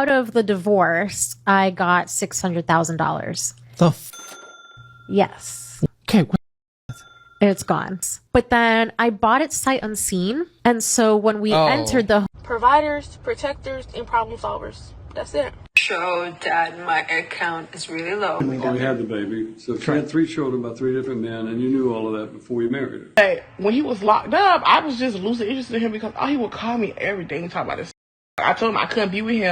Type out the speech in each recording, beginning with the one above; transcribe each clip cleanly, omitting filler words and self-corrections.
Out of the divorce, I got $600,000. Yes. Okay. It's gone. But then I bought it sight unseen. And so when we entered the providers, protectors, and problem solvers. That's it. Showed that my account is really low. We had the baby. So she had 3 children by 3 different men, and you knew all of that before you married her. Hey, when he was locked up, I was just losing interest in him because he would call me every day and talk about this. I told him I couldn't be with him.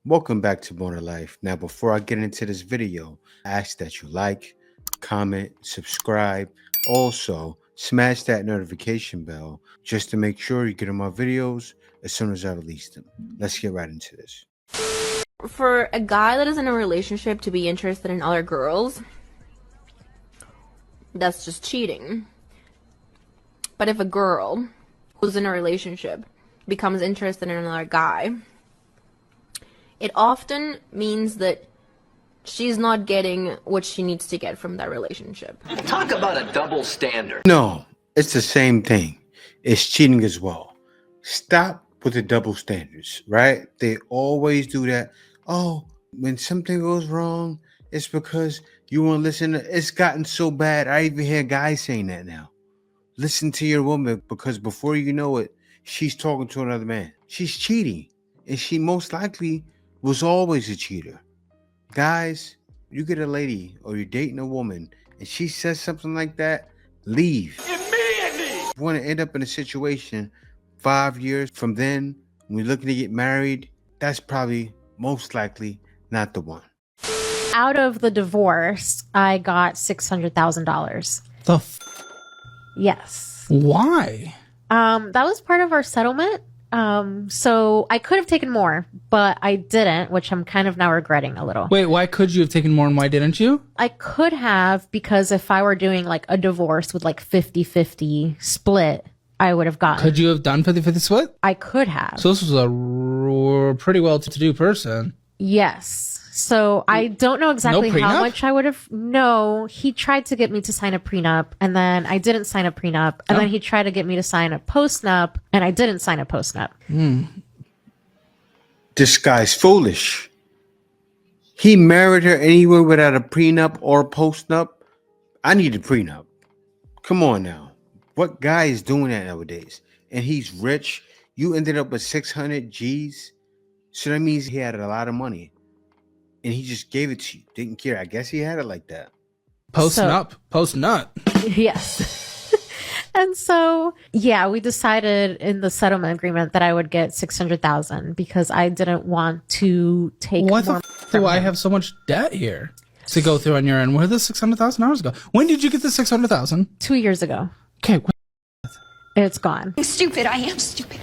Welcome back to Born Life. Now, before I get into this video, I ask that you like, comment, subscribe. Also, smash that notification bell just to make sure you get on my videos as soon as I release them. Let's get right into this. For a guy that is in a relationship to be interested in other girls, that's just cheating. But if a girl who's in a relationship becomes interested in another guy, it often means that she's not getting what she needs to get from that relationship. Talk about a double standard. No, it's the same thing. It's cheating as well. Stop with the double standards, right? They always do that. Oh, when something goes wrong, it's because you won't listen. It's gotten so bad. I even hear guys saying that now. Listen to your woman, because before you know it, she's talking to another man. She's cheating, and she most likely was always a cheater. Guys, you get a lady or you're dating a woman and she says something like that, leave. Immediately! You want to end up in a situation 5 years from then, when you're looking to get married, that's probably most likely not the one. out of the divorce, I got $600,000. Yes. Why? That was part of our settlement. So I could have taken more, but I didn't, which I'm kind of now regretting a little. Wait, why could you have taken more and why didn't you? I could have, because if I were doing like a divorce with like 50-50 split, I would have gotten. Could you have done 50-50 split? I could have. So this was a pretty well-to-do person. Yes. So I don't know exactly No how prenup? much I would have. No, he tried to get me to sign a prenup, and then I didn't sign a prenup, and then he tried to get me to sign a postnup, and I didn't sign a postnup. This guy's foolish. He married her anywhere without a prenup or a postnup. I need a prenup. Come on now. What guy is doing that nowadays? And he's rich. You ended up with 600 G's. So that means he had a lot of money. And he just gave it to you. Didn't care. I guess he had it like that. Post nut. Yes. And so, yeah, we decided in the settlement agreement that I would get $600,000 because I didn't want to take. What the do I have so much debt here to go through on your end? Where did the $600,000 go? When did you get the $600,000? 2 years ago. Okay. It's gone. I'm stupid. I am stupid.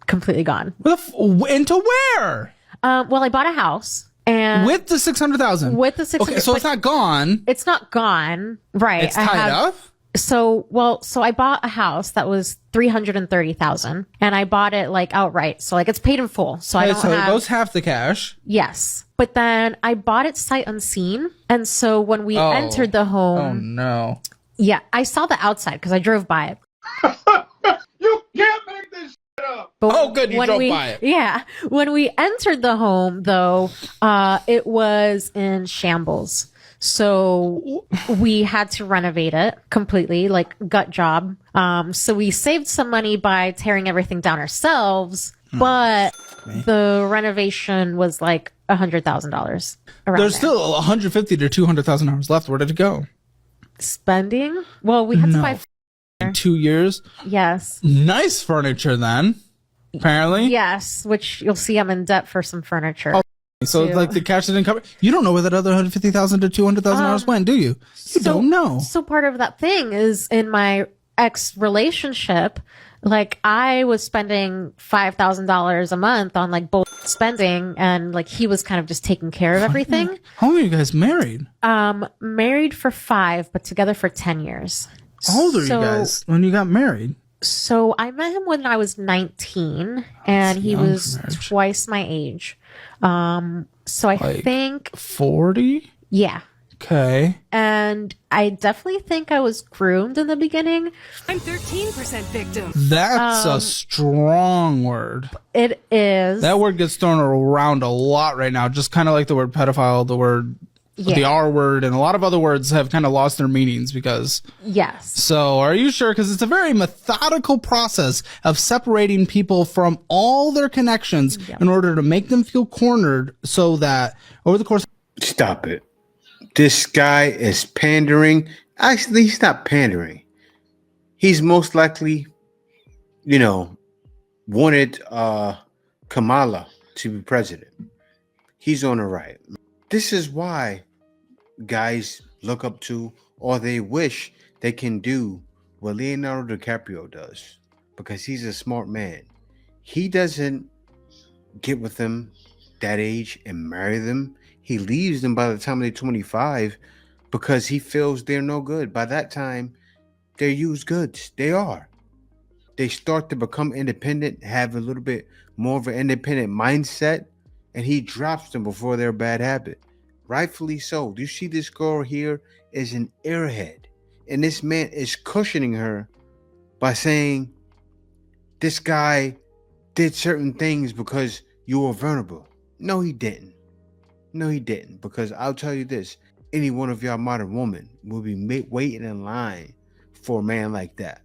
Completely gone. Into where? Well, I bought a house. And with the $600,000. With the $600,000. Okay, so it's not gone. It's not gone. Right. It's tied up? So I bought a house that was $330,000 and I bought it like outright. So like it's paid in full. So I don't so have. it goes half the cash. Yes. But then I bought it sight unseen. And so when we entered the home. Oh no. Yeah. I saw the outside because I drove by it. You can't make this shit up. But good. You drove by it. Yeah. When we entered the home, though, it was in shambles. So we had to renovate it completely, like gut job. So we saved some money by tearing everything down ourselves, but the renovation was like $100,000. There's still $150,000 to $200,000 left. Where did it go? Spending? Well, we had to buy. In 2 years? Yes. Nice furniture then, apparently. Yes, which you'll see I'm in debt for some furniture. So like the cash didn't cover. You don't know where that other $150,000 to $200,000 went, do you? You don't know. So part of that thing is in my ex relationship, like I was spending $5,000 a month on like both spending, and like he was kind of just taking care of everything. How long are you guys married? Married for 5, but together for 10 years. How old are you guys when you got married? So I met him when I was 19, and he was twice my age. So I think 40. Yeah. Okay. And I definitely think I was groomed in the beginning. I'm 13% victim. That's a strong word. It is. That word gets thrown around a lot right now. Just kind of like the word pedophile, the word, the R word, and a lot of other words have kind of lost their meanings because. Yes. So are you sure? Because it's a very methodical process of separating people from all their connections in order to make them feel cornered so that over the course. Stop it. This guy is pandering. Actually, he's not pandering. He's most likely, wanted Kamala to be president. He's on the right. This is why guys look up to, or they wish they can do what Leonardo DiCaprio does, because he's a smart man. He doesn't get with them that age and marry them. He leaves them by the time they're 25 because he feels they're no good. By that time, they're used goods. They are. They start to become independent, have a little bit more of an independent mindset, and he drops them before their bad habit. Rightfully so. You see, this girl here is an airhead, and this man is cushioning her by saying this guy did certain things because you were vulnerable. No, he didn't. No, he didn't. Because I'll tell you this, any one of y'all modern women will be waiting in line for a man like that.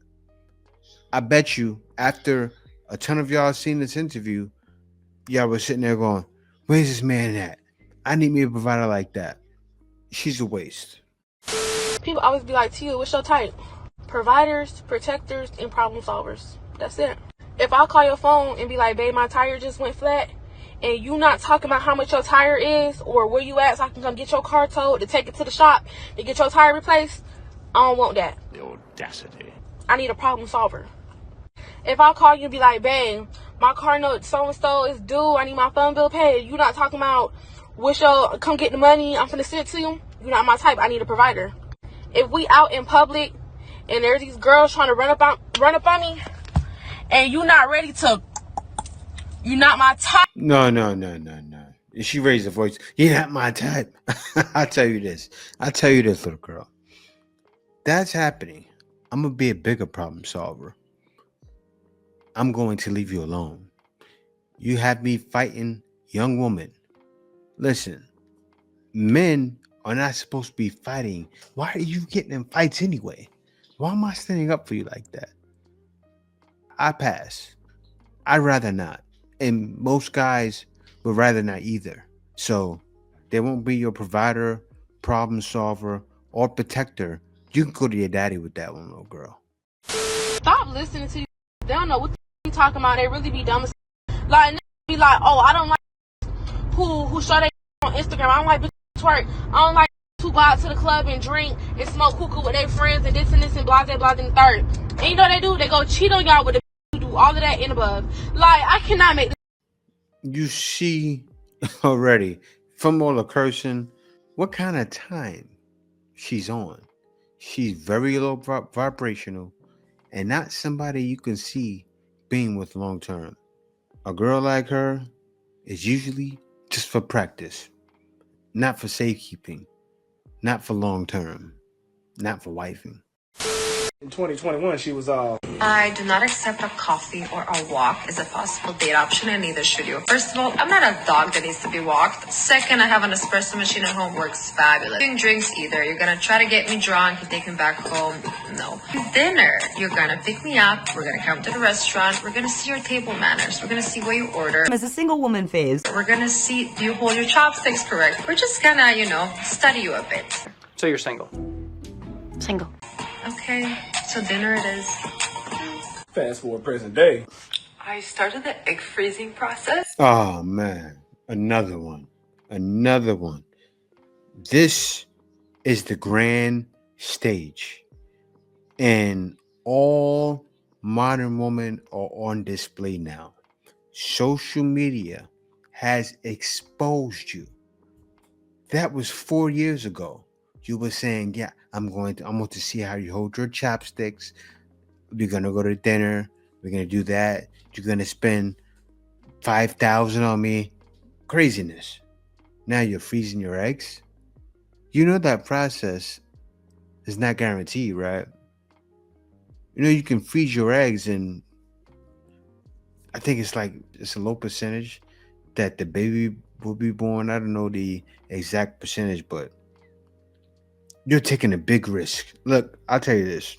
I bet you after a ton of y'all seen this interview, y'all were sitting there going, where's this man at? I need me a provider like that. She's a waste. People always be like, Tia, what's your type? Providers, protectors, and problem solvers. That's it. If I call your phone and be like, babe, my tire just went flat, and you not talking about how much your tire is or where you at so I can come get your car towed to take it to the shop to get your tire replaced, I don't want that. The audacity. I need a problem solver. If I call you and be like, babe, my car note so-and-so is due, I need my phone bill paid, you not talking about come get the money, I'm finna send it to you, you're not my type, I need a provider. If we out in public and there's these girls trying to run up on me and you not ready to, you're not my type. No. She raised her voice. You're not my type. I'll tell you this, little girl. That's happening. I'm going to be a bigger problem solver. I'm going to leave you alone. You have me fighting young woman. Listen, men are not supposed to be fighting. Why are you getting in fights anyway? Why am I standing up for you like that? I pass. I'd rather not. And most guys would rather not either. So they won't be your provider, problem solver, or protector. You can go to your daddy with that one, little girl. Stop listening to you. They don't know what you talking about. They really be dumb as like be like, oh, I don't like who show they on Instagram. I don't like bitch twerk. I don't like who go out to the club and drink and smoke hookah with their friends and this and blah and the third. And you know what they do? They go cheat on y'all with the who do all of that and above. Like, I cannot make this. You see already from all the cursing what kind of time she's on. She's very low vibrational and not somebody you can see being with long term. A girl like her is usually just for practice, not for safekeeping, not for long term, not for wifing. In 2021, she was I do not accept a coffee or a walk as a possible date option, and neither should you. First of all, I'm not a dog that needs to be walked. Second, I have an espresso machine at home, works fabulous. Doing drinks either. You're gonna try to get me drunk and take me back home. No. Dinner. You're gonna pick me up. We're gonna come to the restaurant. We're gonna see your table manners. We're gonna see what you order. As a single woman phase. We're gonna see, do you hold your chopsticks correct? We're just gonna, study you a bit. So you're single? Single. Okay, so dinner it is. Fast forward present day. I started the egg freezing process. Oh man, another one. This is the grand stage, and all modern women are on display now. Social media has exposed you. That was 4 years ago. You were saying, yeah, I'm going to see how you hold your chopsticks. We're going to go to dinner. We're going to do that. You're going to spend $5,000 on me. Craziness. Now you're freezing your eggs. You know that process is not guaranteed, right? You know you can freeze your eggs, and I think it's a low percentage that the baby will be born. I don't know the exact percentage, but you're taking a big risk. Look, I'll tell you this.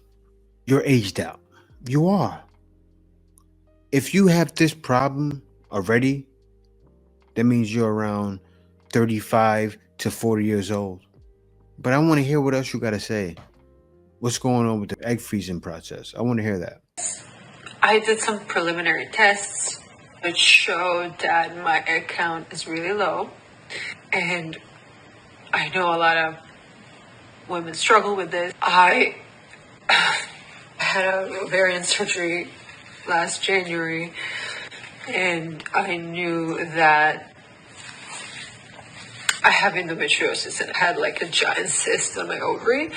You're aged out. You are. If you have this problem already, that means you're around 35 to 40 years old. But I want to hear what else you got to say. What's going on with the egg freezing process? I want to hear that. I did some preliminary tests which showed that my egg count is really low. And I know a lot of women struggle with this. I had a ovarian surgery last January, and I knew that I have endometriosis and I had like a giant cyst on my ovary.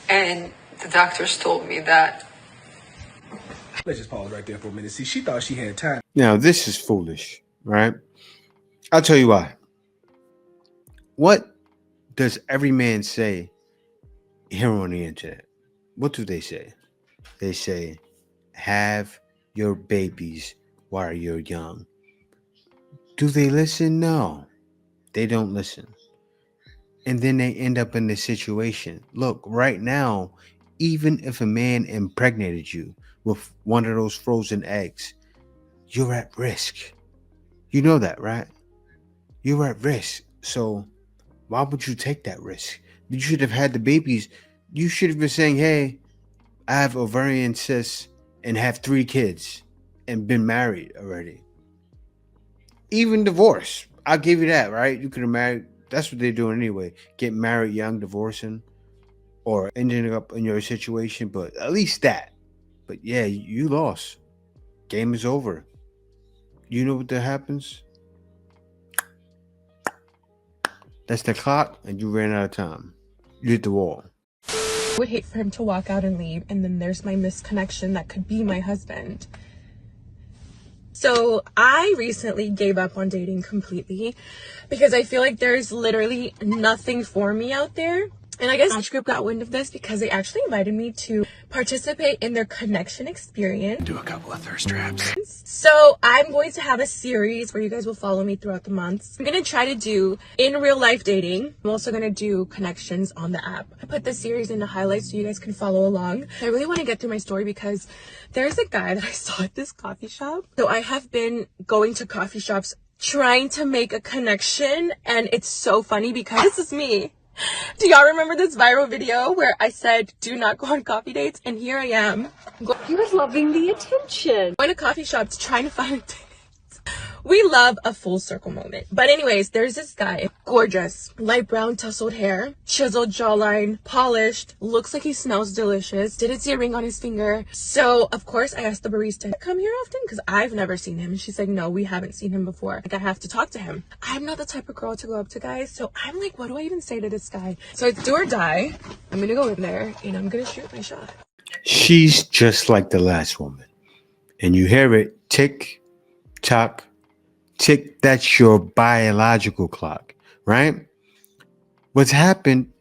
And the doctors told me that. Let's just pause right there for a minute. See, she thought she had time. Now, this is foolish, right? I'll tell you why. What does every man say here on the internet? What do they say? They say, have your babies while you're young. Do they listen? No, they don't listen. And then they end up in this situation. Look, right now, even if a man impregnated you with one of those frozen eggs, you're at risk. You know that, right? You're at risk. So why would you take that risk? You should have had the babies. You should have been saying, hey, I have ovarian cysts and have 3 kids and been married already. Even divorce. I'll give you that, right? You could have married. That's what they're doing anyway. Get married young, divorcing, or ending up in your situation. But at least that. But yeah, you lost. Game is over. You know what that happens? That's the clock, and you ran out of time. You hit the wall. I would hate for him to walk out and leave, and then there's my misconnection that could be my husband. So I recently gave up on dating completely because I feel like there's literally nothing for me out there. And I guess Match Group got wind of this because they actually invited me to participate in their connection experience. Do a couple of thirst traps. So I'm going to have a series where you guys will follow me throughout the months. I'm going to try to do in real life dating. I'm also going to do connections on the app. I put the series in the highlights so you guys can follow along. I really want to get through my story because there's a guy that I saw at this coffee shop. So I have been going to coffee shops trying to make a connection, and it's so funny because this is me. Do y'all remember this viral video where I said, do not go on coffee dates? And here I am. You're loving the attention. Going to coffee shops trying to find a date. We love a full circle moment. But anyways, there's this guy, gorgeous, light brown tousled hair, chiseled jawline, polished, looks like he smells delicious, didn't see a ring on his finger. So of course I asked the barista, come here often? Because I've never seen him. And she's like, no, we haven't seen him before. Like, I have to talk to him. I'm not the type of girl to go up to guys. So I'm like, what do I even say to this guy? So it's do or die. I'm going to go in there and I'm going to shoot my shot. She's just like the last woman. And you hear it tick, tock, tick. That's your biological clock, right? What's happened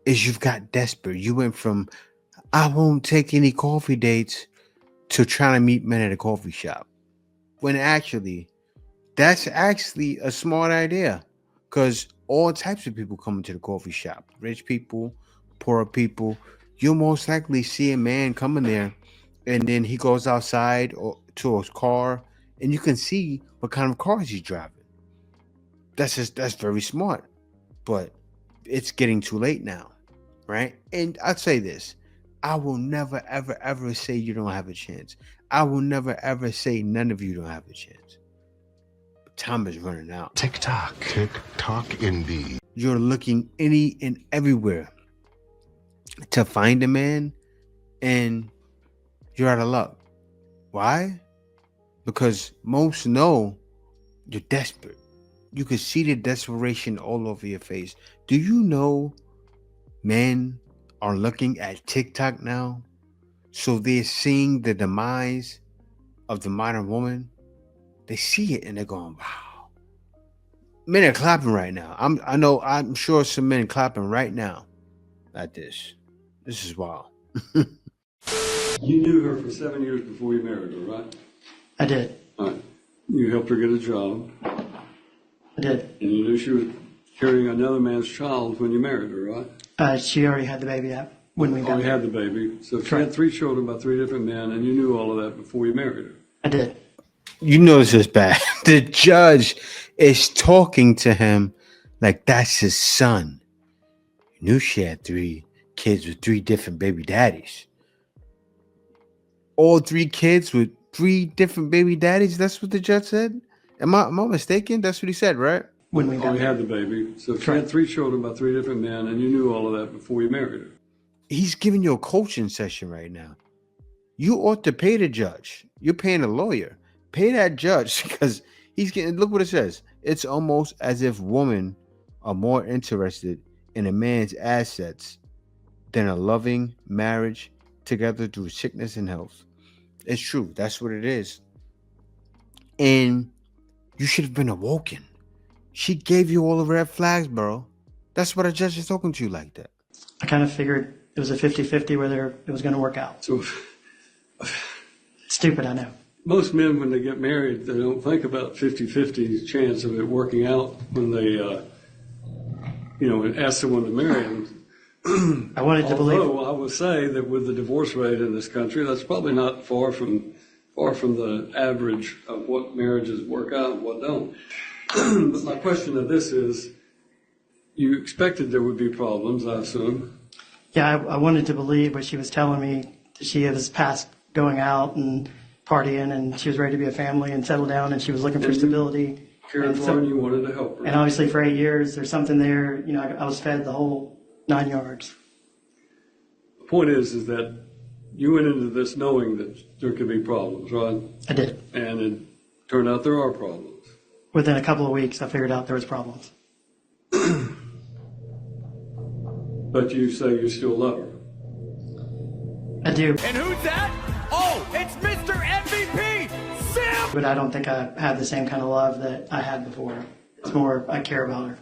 is you've got desperate. You went from, I won't take any coffee dates, to trying to meet men at a coffee shop. When actually, that's actually a smart idea. Because all types of people come into the coffee shop. Rich people, poor people. You'll most likely see a man coming there, and then he goes outside or to his car, and you can see what kind of cars he's driving. That's very smart. But it's getting too late now, right? And I'd say this. I will never, ever, ever say you don't have a chance. I will never, ever say none of you don't have a chance. But time is running out. TikTok. TikTok indeed. You're looking any and everywhere to find a man, and you're out of luck. Why? Because most know you're desperate. You can see the desperation all over your face. Do you know men are looking at TikTok now? So they're seeing the demise of the modern woman. They see it and they're going, wow. Men are clapping right now. I'm sure some men clapping right now at this. This is wild. You knew her for 7 years before you married her, right? I did. All right. You helped her get a job. I did. And you knew she was carrying another man's child when you married her, right? She already had the baby when we got already married. had the baby. So she had 3 children by 3 different men, and you knew all of that before you married her. I did. You know this is bad. The judge is talking to him like that's his son. You knew she had 3 kids with 3 different baby daddies. All 3 kids with 3 different baby daddies. That's what the judge said. Am I mistaken? That's what he said, right? When we got had the baby. So she had 3 children by 3 different men, and you knew all of that before you married her. He's giving you a coaching session right now. You ought to pay the judge. You're paying a lawyer. Pay that judge because he's getting. Look what it says. It's almost as if women are more interested in a man's assets than a loving marriage together through sickness and health. It's true. That's what it is. And you should have been awoken. She gave you all the red flags, bro. That's what a judge is talking to you like that. I kind of figured it was a 50-50 whether it was going to work out. So Stupid, I know. most men, when they get married, they don't think about 50-50 chance of it working out when they, ask someone to marry them. I wanted to believe. Although I would say that with the divorce rate in this country, that's probably not far from the average of what marriages work out and what don't. But my question to this is, you expected there would be problems, I assume. Yeah, I wanted to believe what she was telling me. She was past going out and partying, and she was ready to be a family and settle down, and she was looking for stability. Cared for her and you wanted to help her. And obviously for 8 years, there's something there. I was fed the whole 9 yards. The point is that you went into this knowing that there could be problems, right? I did. And it turned out there are problems. Within a couple of weeks, I figured out there was problems. But you say you still love her. I do. And who's that? Oh, it's Mr. MVP, Sam! But I don't think I have the same kind of love that I had before. It's more, I care about her.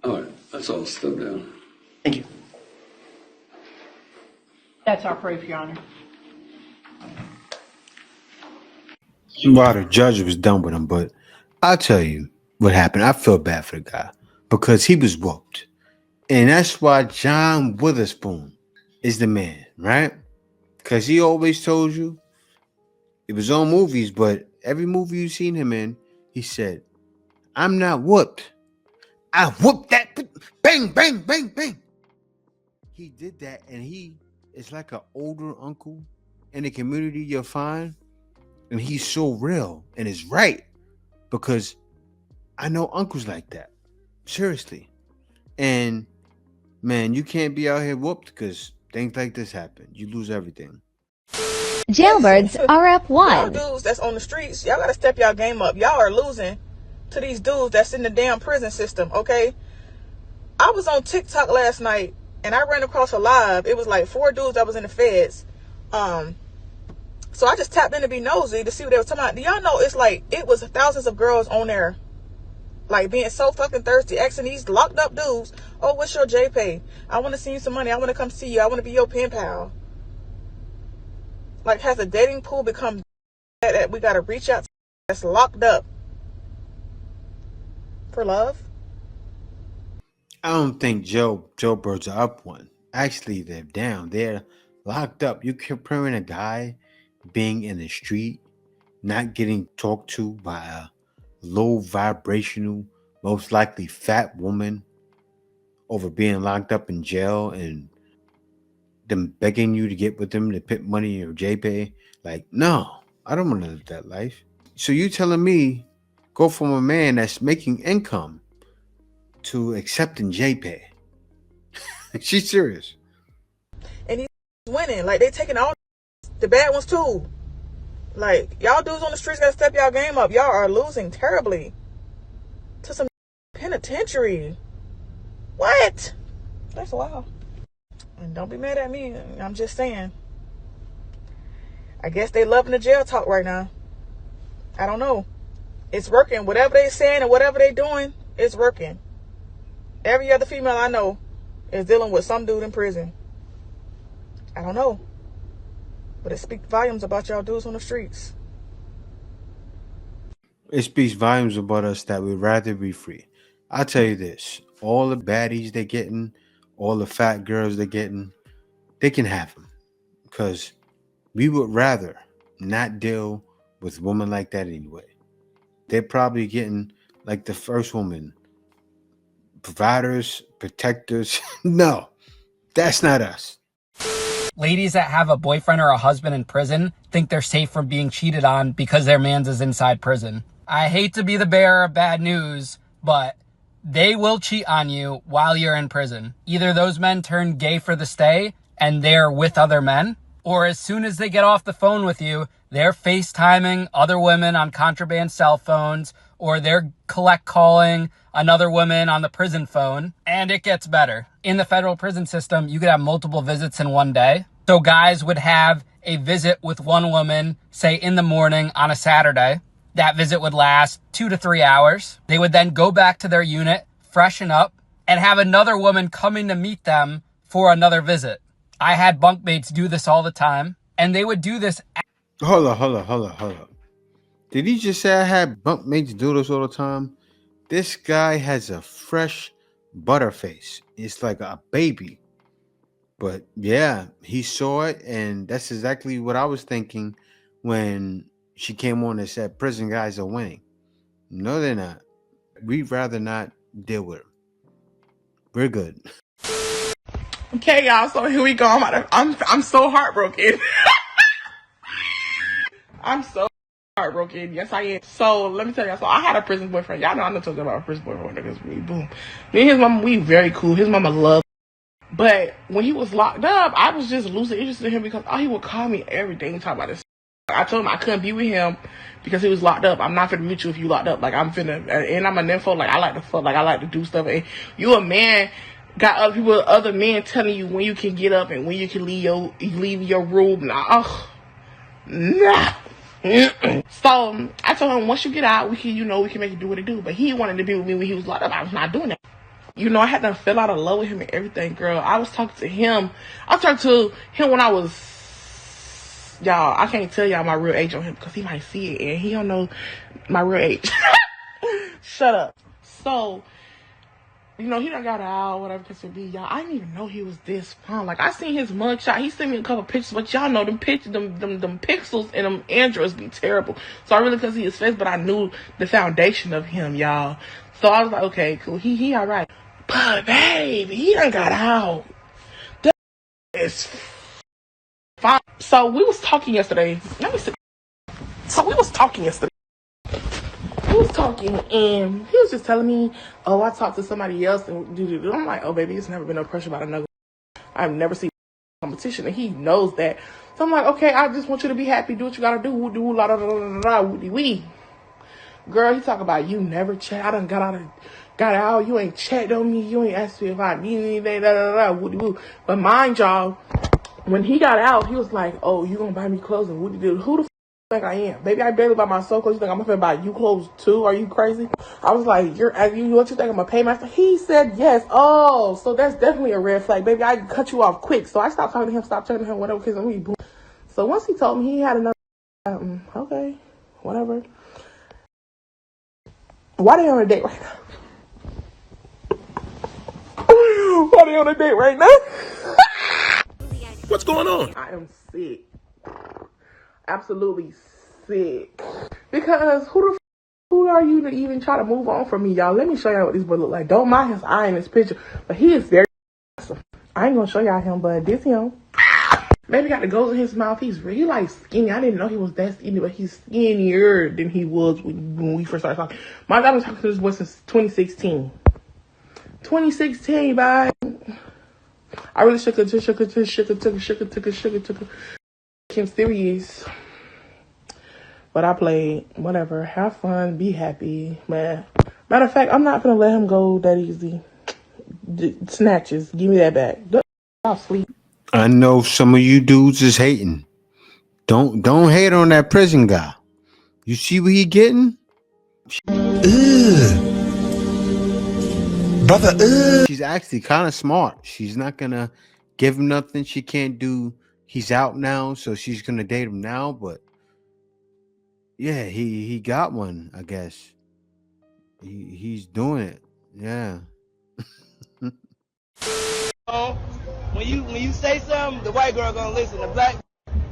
All right, that's all. Step down. Thank you. That's our proof, Your Honor. Well, the judge was done with him, but I'll tell you what happened. I feel bad for the guy because he was whooped. And that's why John Witherspoon is the man, right? Because he always told you it was on movies, but every movie you've seen him in, he said, I'm not whooped. I whooped that. Bang, bang, bang, bang. He did that, and he is like an older uncle in the community you'll find. And he's so real and is right because I know uncles like that. Seriously. And man, you can't be out here whooped because things like this happen. You lose everything. Jailbirds are up 1. Y'all dudes that's on the streets, y'all gotta step y'all game up. Y'all are losing to these dudes that's in the damn prison system, okay? I was on TikTok last night and I ran across a live. It was like 4 dudes that was in the feds. So I just tapped in to be nosy to see what they were talking about. Do y'all know it was thousands of girls on there, like being so fucking thirsty, asking these locked up dudes, oh, what's your JPay? I want to send you some money. I want to come see you. I want to be your pen pal. Like, has the dating pool become that we got to reach out to that's locked up for love? I don't think jailbirds are up 1. Actually, they're down. They're locked up. You comparing a guy being in the street, not getting talked to by a low vibrational, most likely fat woman over being locked up in jail and them begging you to get with them to put money in your JPay. Like, no, I don't want to live that life. So you telling me go from a man that's making income to accepting JPay? She's serious. And he's winning. Like, they taking all the bad ones too. Like, y'all dudes on the streets gotta step y'all game up. Y'all are losing terribly to some penitentiary. What? That's wild. And don't be mad at me. I'm just saying. I guess they loving the jail talk right now. I don't know. It's working. Whatever they saying and whatever they doing, it's working. Every other female I know is dealing with some dude in prison. I don't know. But it speaks volumes about y'all dudes on the streets. It speaks volumes about us that we'd rather be free. I'll tell you this. All the baddies they're getting, all the fat girls they're getting, they can have them. Because we would rather not deal with women like that anyway. They're probably getting like the first woman, providers, protectors. No, that's not us. Ladies that have a boyfriend or a husband in prison think they're safe from being cheated on because their man's is inside prison. I hate to be the bearer of bad news, but they will cheat on you while you're in prison. Either those men turn gay for the stay and they're with other men, or as soon as they get off the phone with you, they're FaceTiming other women on contraband cell phones, or they're collect calling another woman on the prison phone, and it gets better. In the federal prison system, you could have multiple visits in one day. So guys would have a visit with one woman, say in the morning on a Saturday. That visit would last 2 to 3 hours. They would then go back to their unit, freshen up, and have another woman coming to meet them for another visit. I had bunkmates do this all the time, and they would do this. Hold up. Did he just say I had bunkmates do this all the time? This guy has a fresh butter face. It's like a baby. But yeah, he saw it, and that's exactly what I was thinking when she came on and said prison guys are winning. No, they're not. We'd rather not deal with them. We're good. Okay, y'all. So here we go. I'm so heartbroken. I'm so heartbroken. Yes, I am. So let me tell y'all. So I had a prison boyfriend. Y'all know I'm not talking about a prison boyfriend because we boom. Me and his mama, we very cool. His mama loved. But when he was locked up, I was just losing interest in him because he would call me every day and talk about this. I told him I couldn't be with him because he was locked up. I'm not finna meet you if you locked up. Like I'm finna, and I'm a nympho. Like I like to fuck. Like I like to do stuff. And you a man, got other people, other men telling you when you can get up and when you can leave your room. Nah. So I told him once you get out, we can make it do what it do. But he wanted to be with me when he was locked up. I was not doing that. I had to fell out of love with him and everything, girl. I was talking to him. I talked to him when I was, y'all, I can't tell y'all my real age on him because he might see it and he don't know my real age. Shut up. So, he done got out, whatever it could be, y'all. I didn't even know he was this fun. Like, I seen his mugshot. He sent me a couple pictures, but y'all know them pictures, them pixels and them androids be terrible. So I really couldn't see his face, but I knew the foundation of him, y'all. So I was like, okay, cool. He all right. But baby, he done got out. That is fine. So we was talking yesterday. Let me see. So we was talking yesterday. We was talking and he was just telling me, oh, I talked to somebody else and do. I'm like, oh baby, it's never been no pressure about another. I've never seen competition and he knows that. So I'm like, okay, I just want you to be happy. Do what you gotta do. Woo la da da da da woody wee. Girl, he talk about you never check. I done got out. You ain't checked on me. You ain't asked me if I need anything. Da da da woody woo. But mind y'all, when he got out, he was like, oh, you gonna buy me clothes and woody do? Who the think I am? Baby, I barely buy myself clothes. You think I'm gonna buy you clothes too? Are you crazy? I was like, what you think I'm gonna pay myself? He said yes. Oh, so that's definitely a red flag. Baby, I cut you off quick. So I stopped talking to him, stopped talking to him, whatever, because we boom. So once he told me he had another, okay, whatever. Why they on a date right now? Why they on a date right now? What's going on? I am sick. Absolutely sick. Because who are you to even try to move on from me, y'all? Let me show y'all what this boy look like. Don't mind his eye in this picture, but he is very awesome. I ain't gonna show y'all him, but this him. Maybe got the goals in his mouth. He's really like skinny. I didn't know he was that skinny, but he's skinnier than he was when we first started talking. My dad was talking to this boy since 2016. 2016, bye. I really took him serious. But I played, whatever. Have fun, be happy, man. Matter of fact, I'm not gonna let him go that easy. Snatches, give me that back. I'll sleep. I know some of you dudes is hating. Don't hate on that prison guy. You see what he getting? Brother, she's actually kind of smart. She's not gonna give him nothing she can't do. He's out now, so she's gonna date him now. But yeah, he got one, I guess. He's doing it. Yeah. When you say something, the white girl gonna listen. The black,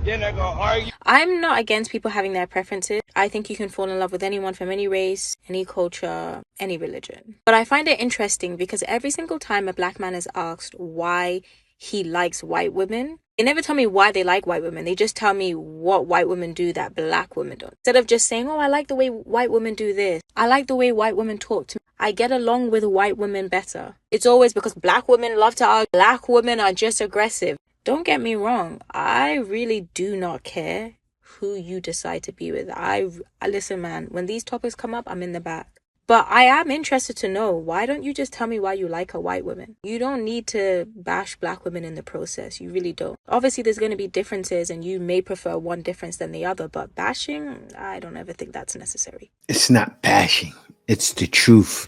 then they're gonna argue. I'm not against people having their preferences. I think you can fall in love with anyone from any race, any culture, any religion. But I find it interesting because every single time a black man is asked why he likes white women, they never tell me why they like white women. They just tell me what white women do that black women don't. Instead of just saying, oh, I like the way white women do this. I like the way white women talk to me. I get along with white women better. It's always because black women love to argue. Black women are just aggressive. Don't get me wrong. I really do not care who you decide to be with. I listen, man, when these topics come up, I'm in the back. But I am interested to know, why don't you just tell me why you like a white woman? You don't need to bash black women in the process. You really don't. Obviously, there's going to be differences and you may prefer one difference than the other. But bashing, I don't ever think that's necessary. It's not bashing. It's the truth.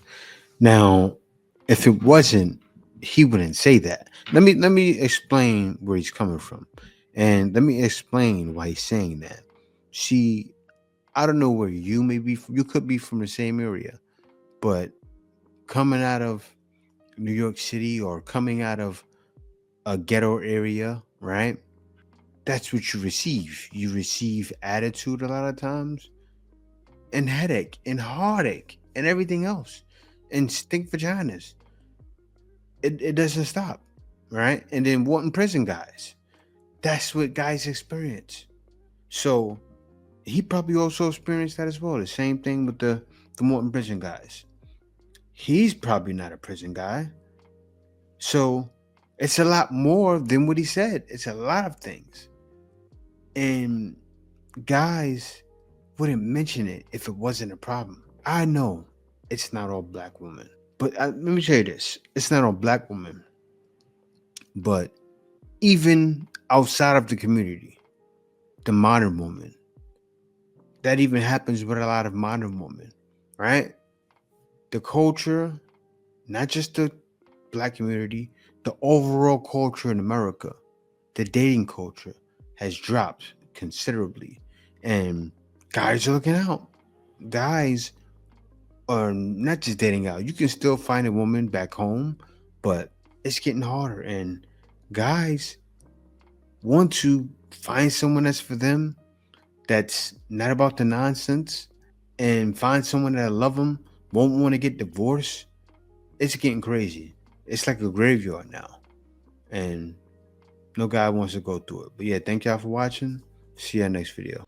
Now, if it wasn't, he wouldn't say that. Let me explain where he's coming from. And let me explain why he's saying that. See, I don't know where you may be from. You could be from the same area. But coming out of New York City or coming out of a ghetto area, right? That's what you receive. You receive attitude a lot of times, and headache, and heartache, and everything else, and stink vaginas. It doesn't stop, right? And then wanting prison guys. That's what guys experience. So he probably also experienced that as well. The same thing with the Morton prison guys. He's probably not a prison guy. So it's a lot more than what he said. It's a lot of things. And guys wouldn't mention it if it wasn't a problem. I know it's not all black women. But let me tell you this. It's not all black women. But even outside of the community, the modern woman, that even happens with a lot of modern women, right? The culture, not just the black community, the overall culture in America, the dating culture has dropped considerably. And guys are looking out. Guys are not just dating out. You can still find a woman back home, but it's getting harder. And guys want to find someone that's for them, that's not about the nonsense, and find someone that love them, won't want to get divorced. It's getting crazy. It's like a graveyard now. And no guy wants to go through it. But yeah, thank y'all for watching. See you next video.